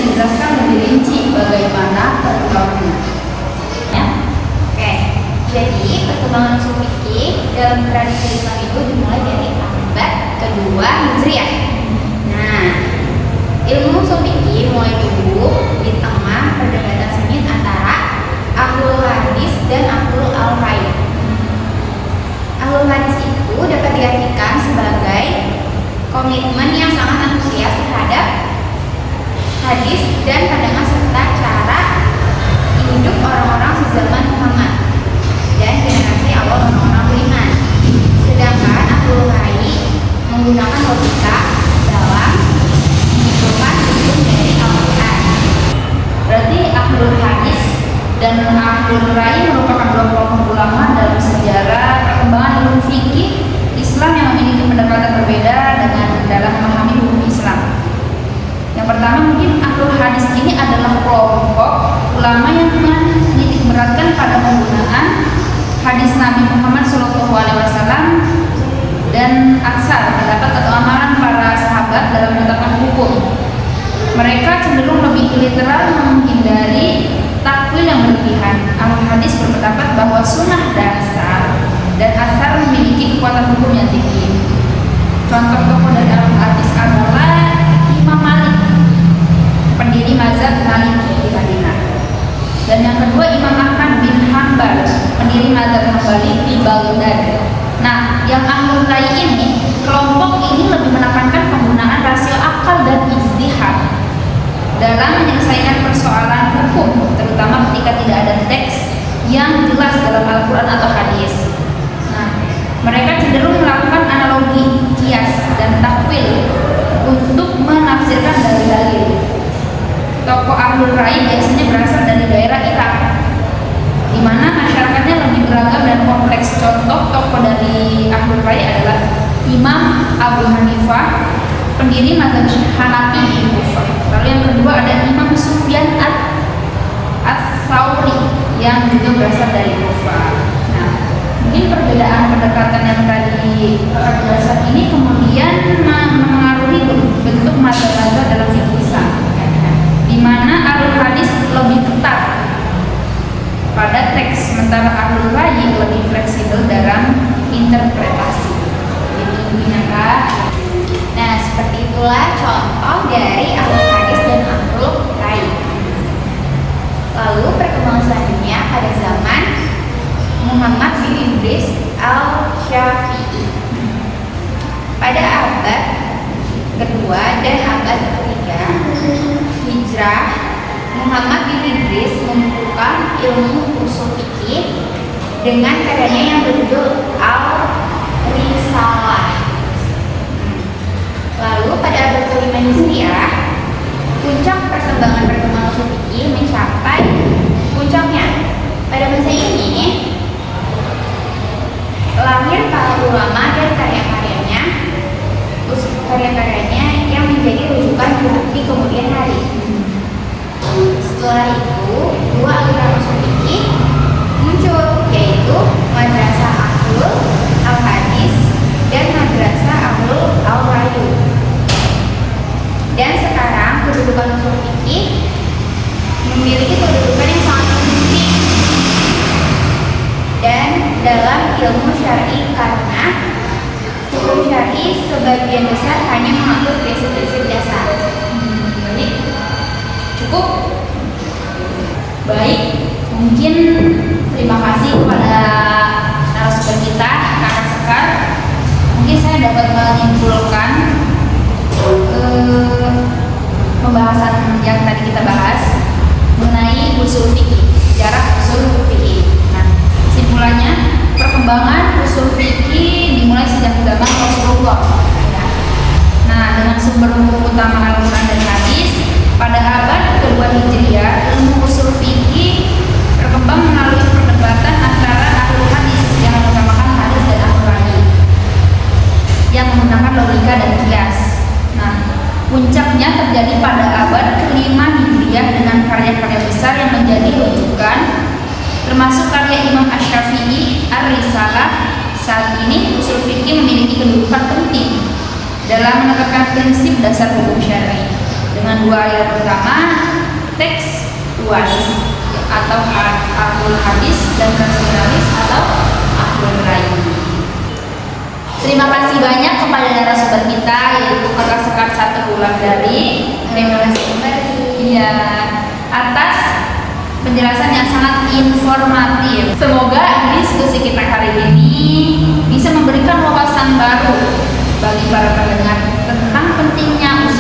dijelaskan lebih rinci bagaimana perkembangannya. Ya. Oke, jadi perkembangan usul fikih dalam tradisi Islam itu dimulai dari abad kedua Hijriah. Nah, ilmu usul fikih mulai tumbuh di tengah perdebatan sengit antara ahlul hadis dan ahlul al-ra'i. Ahlul hadis itu dapat diartikan sebagai komitmen yang sangat antusias terhadap hadis dan pandangan serta cara hidup orang-orang sezaman Muhammad dan generasi awal orang-orang beriman. Sedangkan ahlul ra'i menggunakan logika dalam menyimpulkan hukum dari Al-Quran. Berarti ahlul hadis dan ahlul ra'i merupakan dua kelompok ulama dalam sejarah perkembangan ilmu fikih Islam yang memiliki pendekatan berbeda dengan dalam memahami hukum Islam. Yang pertama, mungkin ahlul hadis ini adalah kelompok ulama yang menitik beratkan pada penggunaan hadis Nabi Muhammad SAW dan aksar pendapat atau amalan para sahabat dalam menetapkan hukum. Mereka cenderung lebih literal, menghindari takwil yang berlebihan. Ahlul hadis berpendapat bahwa sunnah dasar dan asar memiliki kekuatan hukum yang tinggi. Contoh tokoh dari ahlul hadis adalah Imam Malik, pendiri mazhab Maliki di Madinah. Dan yang kedua Imam Ahmad bin Hanbal, pendiri mazhab Hambali di Baghdad. Nah, yang ahlul ra'i ini, kelompok ini lebih menekankan penggunaan rasio akal dan ijtihad dalam menyelesaikan persoalan hukum, terutama ketika tidak ada teks yang jelas dalam Al-Quran atau hadis. Nah, mereka cenderung melakukan analogi, kias, dan takwil untuk menafsirkan dalil-dalil. Tokoh ahlul ra'i biasanya berasal dari daerah Irak, di mana masyarakatnya lebih beragam dan kompleks. Contoh tokoh dari ahlul ra'i adalah Imam Abu Hanifah, pendiri mazhab Hanafi di Kufah. Lalu yang kedua ada Imam Sufyan Ats-Tsauri yang juga berasal dari Kufah. Nah, mungkin perbedaan pendekatan yang tadi terjelasan ini kemudian mengaruhi bentuk mazhab-mazhab dalam fikih Islam, di mana ahlul hadis lebih ketat pada teks, sementara ahlul ra'i lebih fleksibel dalam interpretasi. Itu intinya, Kak. Nah, seperti itulah contoh dari ahlul hadis dan ahlul ra'i. Lalu perkembangan selanjutnya pada zaman Muhammad bin Idris al-Syafi'i. Pada abad kedua dan abad ketiga Hijrah, Muhammad bin Idris mengumpulkan ilmu usul fikih dengan karyanya yang berjudul Al-Risalah. Lalu pada abad kelima Hijriah, puncak perkembangan usul fikih mencapai puncaknya. Pada masa ini lahir para ulama dan karya-karyanya yang menjadi rujukan di kemudian hari. Setelah itu, dua aliran usul fikih muncul, yaitu madrasah ahlul al-hadis dan madrasah ahlul al-ra'i. Dan sekarang kedudukan usul fikih memiliki kedudukan yang sangat penting dan dalam ilmu syar'i, karena hukum syar'i sebagian besar hanya mengatur prinsip-prinsip dasar. Jadi cukup baik. Mungkin terima kasih kepada narasumber kita, Kak Sekar. Mungkin saya dapat menyimpulkan pembahasan yang tadi kita bahas mengenai usul fikih, sejarah usul fikih. Nah, kesimpulannya, perkembangan usul fikih dimulai sejak zaman Rasulullah. Nah, dengan sumber hukum utama Al-Quran dan hadis, pada abad kedua Hijriah, ilmu usul fikih berkembang melalui perdebatan antara ahlul hadis yang mengutamakan hadis dan ahlul ra'i yang menggunakan logika dan kias. Nah, puncaknya terjadi pada abad kelima Hijriah dengan karya-karya besar yang menjadi rujukan, termasuk karya Imam Asy-Syafi'i Ar-Risalah. Saat ini usul fikih memiliki kedudukan penting dalam menetapkan prinsip dasar hukum syar'i. dengan dua aliran utama, teks tuanis atau ahlul hadis dan nasionalis atau ahlul ra'i. Terima kasih banyak kepada narasumber kita yaitu Kakak Sekar Satu Wulandari. Terima kasih kembali. Iya, atas penjelasan yang sangat informatif. Semoga diskusi kita hari ini bisa memberikan wawasan baru bagi para pendengar tentang pentingnya usaha